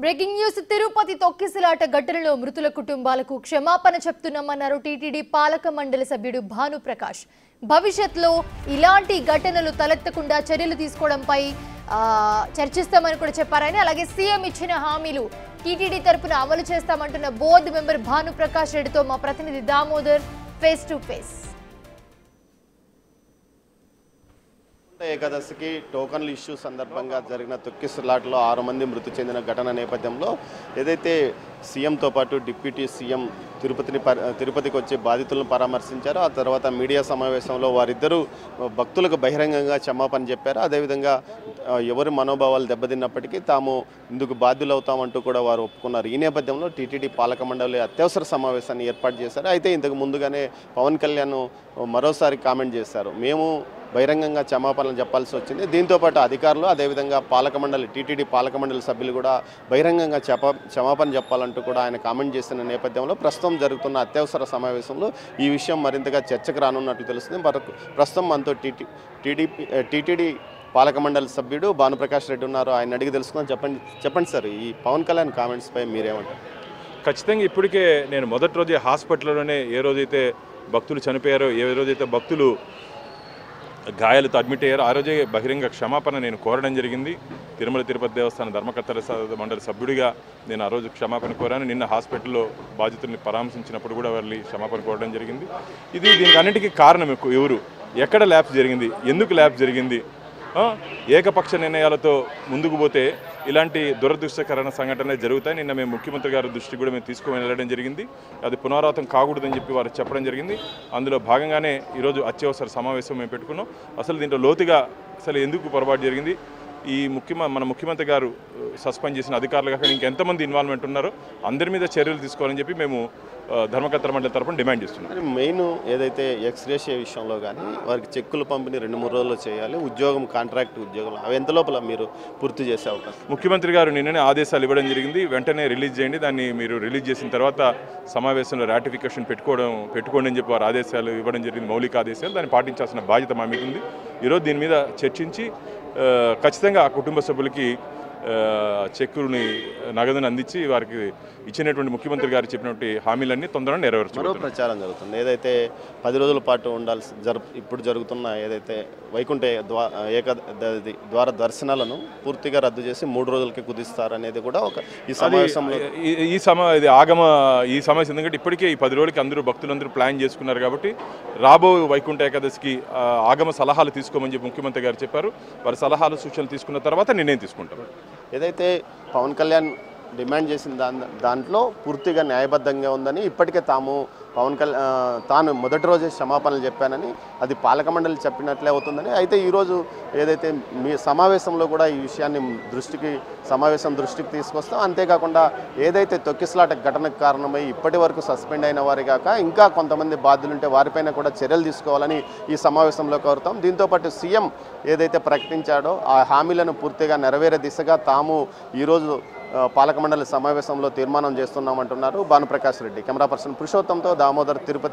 Breaking news Tirupati తొక్కిసలాట ఘటనలో మృతుల కుటుంబాలకు క్షమాపణ చెప్తున్నామన్నారు టీటీడీ పాలక మండలి సభ్యుడు భానుప్రకాష్. భవిష్యత్తులో ఇలాంటి ఘటనలు తలెత్తకుండా చర్యలు తీసుకోవడంపై చర్చిస్తామని కూడా చెప్పారని, అలాగే సీఎం ఇచ్చిన హామీలు టీటీడీ తరపున అమలు చేస్తామంటున్న బోర్డు మెంబర్ భానుప్రకాష్ రెడ్డితో మా ప్రతినిధి దామోదర్ ఫేస్ టు ఫేస్. ఏకాదశికి టోకన్ల ఇష్యూ సందర్భంగా జరిగిన తొక్కిసలాటలో 6 మంది మృతి చెందిన ఘటన నేపథ్యంలో ఏదైతే సీఎంతో పాటు డిప్యూటీ సీఎం తిరుపతికి వచ్చి బాధితులను పరామర్శించారు. ఆ తర్వాత మీడియా సమావేశంలో వారిద్దరూ భక్తులకు బహిరంగంగా క్షమాపణ చెప్పారు. అదేవిధంగా ఎవరి మనోభావాలు దెబ్బతిన్నప్పటికీ తాము ఇందుకు బాధ్యులవుతామంటూ కూడా వారు ఒప్పుకున్నారు. ఈ నేపథ్యంలో టీటీడీ పాలక మండలి అత్యవసర సమావేశాన్ని ఏర్పాటు చేశారు. అయితే ఇంతకు ముందుగానే పవన్ కళ్యాణ్ మరోసారి కామెంట్ చేశారు, మేము బహిరంగంగా క్షమాపణలు చెప్పాల్సి వచ్చింది. దీంతోపాటు అధికారులు అదేవిధంగా పాలక మండలి టీటీడీ పాలక మండలి సభ్యులు కూడా బహిరంగంగా క్షమాపణ చెప్పాలంటూ కూడా ఆయన కామెంట్ చేసిన నేపథ్యంలో ప్రస్తుతం జరుగుతున్న అత్యవసర సమావేశంలో ఈ విషయం మరింతగా చర్చకు రానున్నట్లు తెలుస్తుంది. ప్రస్తుతం మనతో టీటీడీ పాలక మండలి సభ్యుడు భానుప్రకాష్ రెడ్డి ఉన్నారు. ఆయన అడిగి తెలుసుకుందాం. చెప్పండి సార్, ఈ పవన్ కళ్యాణ్ కామెంట్స్పై మీరేమంటారు? ఖచ్చితంగా ఇప్పటికే నేను మొదటి రోజే హాస్పిటల్లోనే ఏ రోజైతే భక్తులు చనిపోయారో, ఏ రోజైతే భక్తులు గాయాలతో అడ్మిట్ అయ్యారో ఆ రోజే బహిరంగ క్షమాపణ నేను కోరడం జరిగింది. తిరుమల తిరుపతి దేవస్థాన ధర్మకర్తల మండలి సభ్యుడిగా నేను ఆ రోజు క్షమాపణ కోరాను. నిన్న హాస్పిటల్లో బాధితుల్ని పరామర్శించినప్పుడు కూడా వాళ్ళని క్షమాపణ కోరడం జరిగింది. దీనికి అన్నిటికీ కారణం ఎవరు, ఎక్కడ ల్యాబ్స్ జరిగింది, ఎందుకు ల్యాబ్స్ జరిగింది, ఏకపక్ష నిర్ణయాలతో ముందుకు పోతే ఇలాంటి దురదృష్టకరణ సంఘటనలు జరుగుతాయి. నిన్న మేము ముఖ్యమంత్రి గారి దృష్టికి కూడా మేము తీసుకుని వెళ్ళడం జరిగింది. అది పునరావృతం కాకూడదని చెప్పి వారు చెప్పడం జరిగింది. అందులో భాగంగానే ఈరోజు అత్యవసర సమావేశం మేము పెట్టుకున్నాం. అసలు దీంట్లో లోతుగా అసలు ఎందుకు పొరపాటు జరిగింది, ఈ మన ముఖ్యమంత్రి గారు సస్పెండ్ చేసిన అధికారులు కాక ఇంకెంతమంది ఇన్వాల్వ్మెంట్ ఉన్నారో అందరి మీద చర్యలు తీసుకోవాలని చెప్పి మేము ధర్మకర్తల మండలి తరఫున డిమాండ్ చేస్తున్నాం. మెయిన్ ఏదైతే ఎక్స్రేషియా విషయంలో కానీ వారికి చెక్కులు పంపిణీ 2-3 రోజుల్లో చేయాలి, ఉద్యోగం కాంట్రాక్ట్ ఉద్యోగం అవి ఎంత లోపల మీరు పూర్తి చేసే అవకాశం? ముఖ్యమంత్రి గారు నిన్ననే ఆదేశాలు ఇవ్వడం జరిగింది. వెంటనే రిలీజ్ చేయండి, దాన్ని మీరు రిలీజ్ చేసిన తర్వాత సమావేశంలో రాటిఫికేషన్ పెట్టుకోండి అని చెప్పి వారు ఆదేశాలు ఇవ్వడం జరిగింది, మౌలిక ఆదేశాలు. దాన్ని పాటించాల్సిన బాధ్యత మా మీద ఉంది. ఈరోజు దీని మీద చర్చించి ఖచ్చితంగా ఆ కుటుంబ సభ్యులకి చెక్కుని నగదును అందించి వారికి ఇచ్చినటువంటి ముఖ్యమంత్రి గారు చెప్పినటువంటి హామీలన్నీ తొందరగా నెరవేర్చారు. ప్రచారం జరుగుతుంది ఏదైతే 10 రోజుల పాటు ఉండాల్సి ఇప్పుడు జరుగుతున్న ఏదైతే వైకుంఠ ద్వార దర్శనాలను పూర్తిగా రద్దు చేసి 3 రోజులకి కుదిస్తారనేది కూడా ఒక ఈ సమావేశంలో ఈ సమావేశం ఎందుకంటే ఇప్పటికే ఈ 10 రోజులకి భక్తులందరూ ప్లాన్ చేసుకున్నారు కాబట్టి రాబో వైకుంఠ ఏకాదశికి ఆగమ సలహాలు తీసుకోమని చెప్పి ముఖ్యమంత్రి గారు చెప్పారు. వారి సలహాలు సూచనలు తీసుకున్న తర్వాత నిర్ణయం తీసుకుంటారు. ఏదైతే పవన్ కళ్యాణ్ డిమాండ్ చేసిన దాంట్లో పూర్తిగా న్యాయబద్ధంగా ఉందని, ఇప్పటికే తాను మొదటి రోజే క్షమాపణలు చెప్పానని, అది పాలక మండలి చెప్పినట్లే అవుతుందని. అయితే ఈరోజు ఏదైతే మీ సమావేశంలో కూడా ఈ విషయాన్ని దృష్టికి తీసుకొస్తాం. అంతేకాకుండా ఏదైతే తొక్కిసలాట ఘటనకు కారణమై ఇప్పటి వరకు సస్పెండ్ అయిన వారి కాక ఇంకా కొంతమంది బాధ్యులుంటే వారిపైన కూడా చర్యలు తీసుకోవాలని ఈ సమావేశంలో కోరుతాం. దీంతోపాటు సీఎం ఏదైతే ప్రకటించాడో ఆ హామీలను పూర్తిగా నెరవేరే దిశగా తాము ఈరోజు పాలక మండలి సమావేశంలో తీర్మానం చేస్తున్నామంటున్నారు భానుప్రకాష్ రెడ్డి. కెమెరా పర్సన్ పురుషోత్తంతో దామోదర్, తిరుపతి.